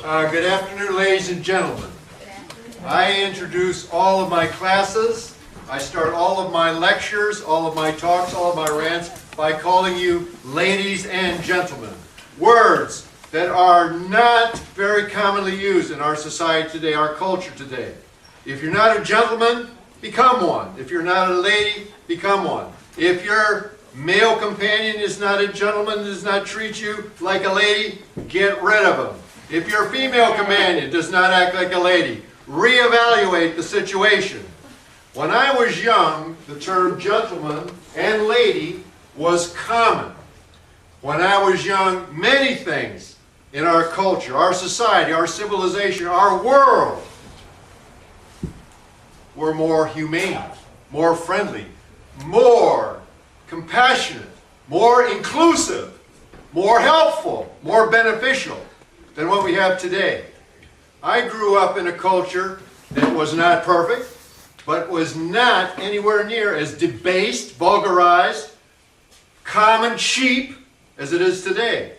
Good afternoon, ladies and gentlemen. I introduce all of my classes. I start all of my lectures, all of my talks, all of my rants by calling you ladies and gentlemen. Words that are not very commonly used in our society today, our culture today. If you're not a gentleman, become one. If you're not a lady, become one. If your male companion is not a gentleman, does not treat you like a lady, get rid of him. If your female companion does not act like a lady, reevaluate the situation. When I was young, the term gentleman and lady was common. When I was young, many things in our culture, our society, our civilization, our world were more humane, more friendly, more compassionate, more inclusive, more helpful, more beneficial than what we have today. I grew up in a culture that was not perfect, but was not anywhere near as debased, vulgarized, common, cheap as it is today.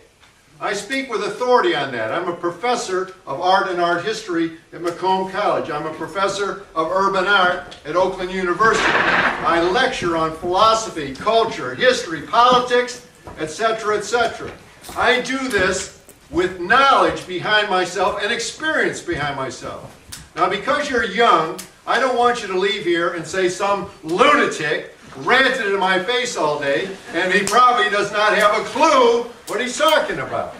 I speak with authority on that. I'm a professor of art and art history at Macomb College. I'm a professor of urban art at Oakland University. I lecture on philosophy, culture, history, politics, etc., etc. I do this with knowledge behind myself and experience behind myself. Now, because you're young, I don't want you to leave here and say some lunatic ranted in my face all day, and he probably does not have a clue what he's talking about.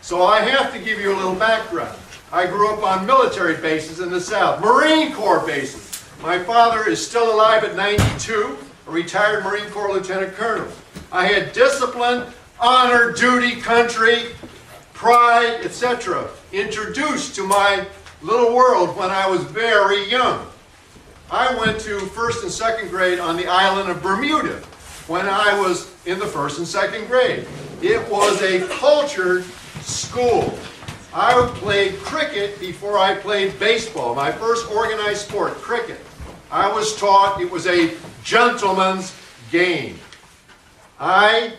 So I have to give you a little background. I grew up on military bases in the South, Marine Corps bases. My father is still alive at 92, a retired Marine Corps lieutenant colonel. I had discipline, honor, duty, country, pride, etc. introduced to my little world when I was very young. I went to first and second grade on the island of Bermuda when I was in the first and second grade. It was a cultured school. I played cricket before I played baseball. My first organized sport, cricket. I was taught it was a gentleman's game. I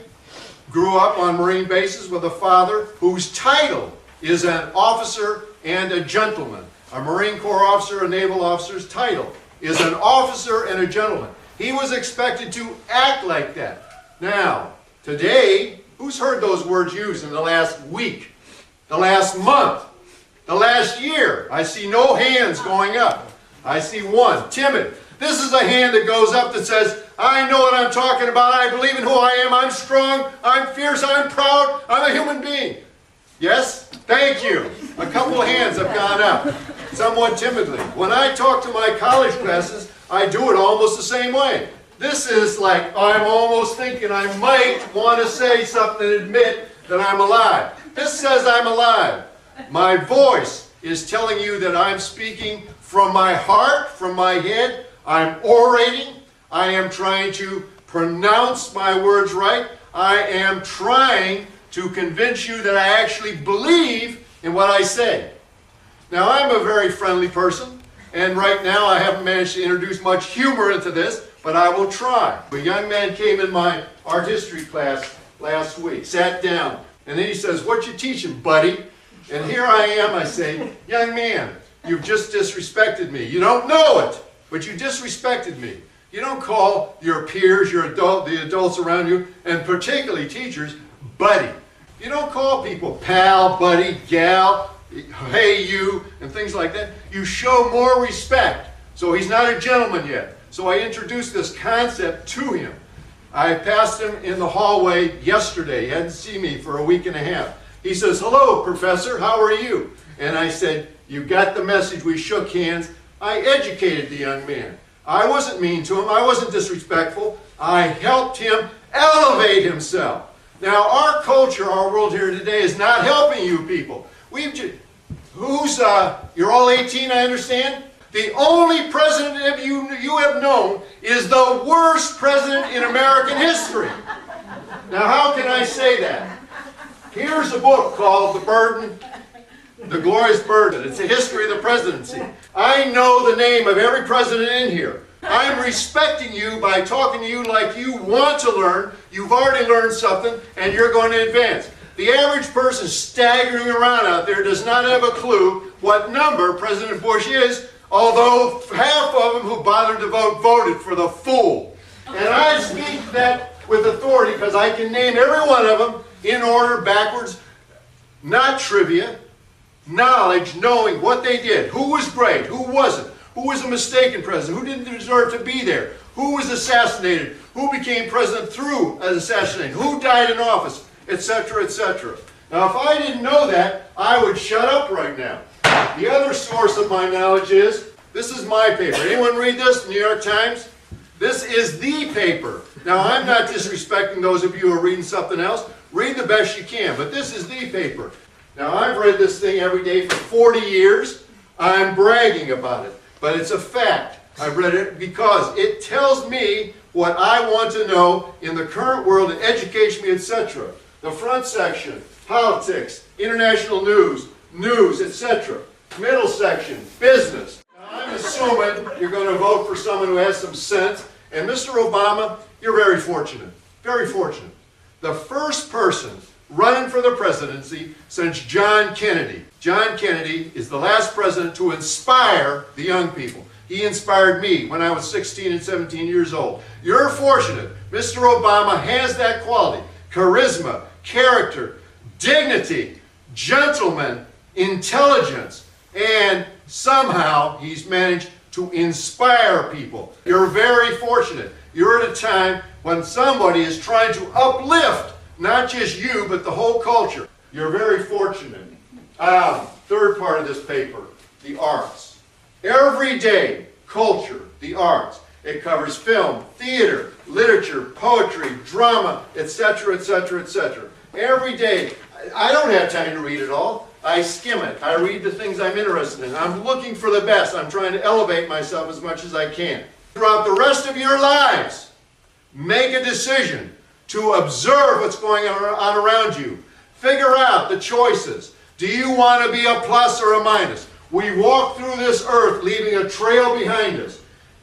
grew up on Marine bases with a father whose title is an officer and a gentleman. A Marine Corps officer, a naval officer's title is an officer and a gentleman. He was expected to act like that. Now, today, who's heard those words used in the last week, the last month, the last year? I see no hands going up. I see one, timid. This is a hand that goes up that says, I know what I'm talking about. I believe in who I am. I'm strong. I'm fierce. I'm proud. I'm a human being. Yes? Thank you. A couple of hands have gone up, somewhat timidly. When I talk to my college classes, I do it almost the same way. This is like I'm almost thinking I might want to say something and admit that I'm alive. This says I'm alive. My voice is telling you that I'm speaking from my heart, from my head. I'm orating. I am trying to pronounce my words right. I am trying to convince you that I actually believe in what I say. Now, I'm a very friendly person, and right now I haven't managed to introduce much humor into this, but I will try. A young man came in my art history class last week, sat down, and then he says, "What you teaching, buddy?" And here I am, I say, "Young man, you've just disrespected me. You don't know it, but you disrespected me. You don't call your peers, the adults around you, and particularly teachers, buddy. You don't call people pal, buddy, gal, hey you, and things like that. You show more respect." So he's not a gentleman yet. So I introduced this concept to him. I passed him in the hallway yesterday. He hadn't seen me for a week and a half. He says, "Hello, professor, how are you?" And I said, "You got the message." We shook hands. I educated the young man. I wasn't mean to him. I wasn't disrespectful. I helped him elevate himself. Now, our culture, our world here today is not helping you people. You're all 18, I understand? The only president you have known is the worst president in American history. Now, how can I say that? Here's a book called The Glorious Burden. It's a history of the presidency. I know the name of every president in here. I'm respecting you by talking to you like you want to learn. You've already learned something, and you're going to advance. The average person staggering around out there does not have a clue what number President Bush is, although half of them who bothered to vote voted for the fool. And I speak that with authority because I can name every one of them in order backwards, not trivia, knowledge, knowing what they did, who was great, who wasn't, who was a mistaken president, who didn't deserve to be there, who was assassinated, who became president through an assassination, who died in office, etc., etc. Now, if I didn't know that, I would shut up right now. The other source of my knowledge is, this is my paper. Anyone read this, New York Times? This is the paper. Now, I'm not disrespecting those of you who are reading something else. Read the best you can, but this is the paper. Now, I've read this thing every day for 40 years. I'm bragging about it, but it's a fact. I've read it because it tells me what I want to know in the current world and educates me, etc. The front section, politics, international news, etc. Middle section, business. Now, I'm assuming you're going to vote for someone who has some sense. And Mr. Obama, you're very fortunate. Very fortunate. The first person running for the presidency since John Kennedy. John Kennedy is the last president to inspire the young people. He inspired me when I was 16 and 17 years old. You're fortunate. Mr. Obama has that quality. Charisma, character, dignity, gentleman, intelligence, and somehow he's managed to inspire people. You're very fortunate. You're at a time when somebody is trying to uplift not just you, but the whole culture. You're very fortunate. Third part of this paper, the arts. Everyday culture, the arts. It covers film, theater, literature, poetry, drama, etc., etc., etc. Every day. I don't have time to read it all. I skim it. I read the things I'm interested in. I'm looking for the best. I'm trying to elevate myself as much as I can. Throughout the rest of your lives, make a decision to observe what's going on around you. Figure out the choices. Do you want to be a plus or a minus? We walk through this earth leaving a trail behind us.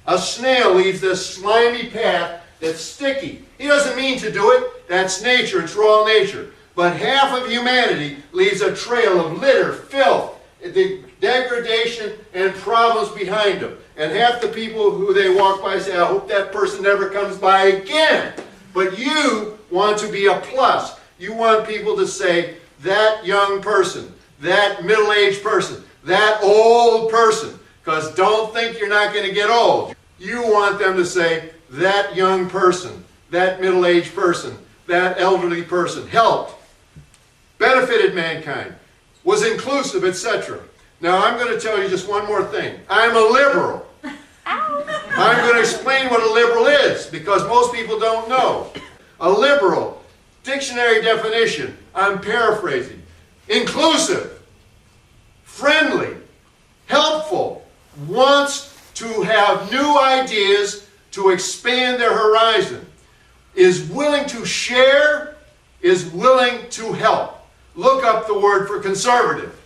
A snail leaves this slimy path that's sticky. He doesn't mean to do it. That's nature. It's raw nature. But half of humanity leaves a trail of litter, filth, the degradation, and problems behind them. And half the people who they walk by say, I hope that person never comes by again. But you want to be a plus. You want people to say, that young person, that middle-aged person, that old person. Because don't think you're not going to get old. You want them to say, that young person, that middle-aged person, that elderly person helped, benefited mankind, was inclusive, etc. Now I'm going to tell you just one more thing. I'm a liberal. I'm going to explain what a liberal is because most people don't know. A liberal, dictionary definition, I'm paraphrasing. Inclusive, friendly, helpful, wants to have new ideas to expand their horizon, is willing to share, is willing to help. Look up the word for conservative.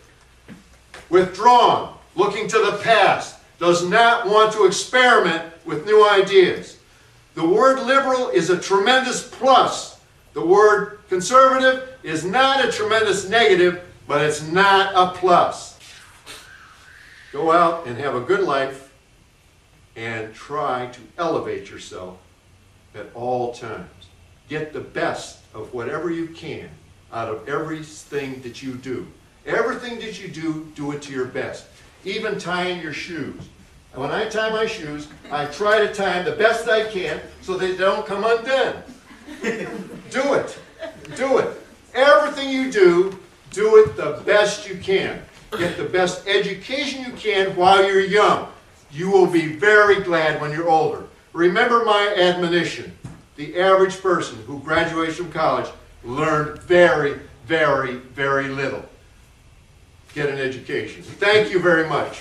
Withdrawn, looking to the past, does not want to experiment with new ideas. The word liberal is a tremendous plus. The word conservative is not a tremendous negative, but it's not a plus. Go out and have a good life and try to elevate yourself at all times. Get the best of whatever you can out of everything that you do. Everything that you do, do it to your best. Even tying your shoes. And when I tie my shoes, I try to tie them the best I can so they don't come undone. Do it. Do it. Everything you do, do it the best you can. Get the best education you can while you're young. You will be very glad when you're older. Remember my admonition. The average person who graduates from college learned very, very, very little. Get an education. Thank you very much.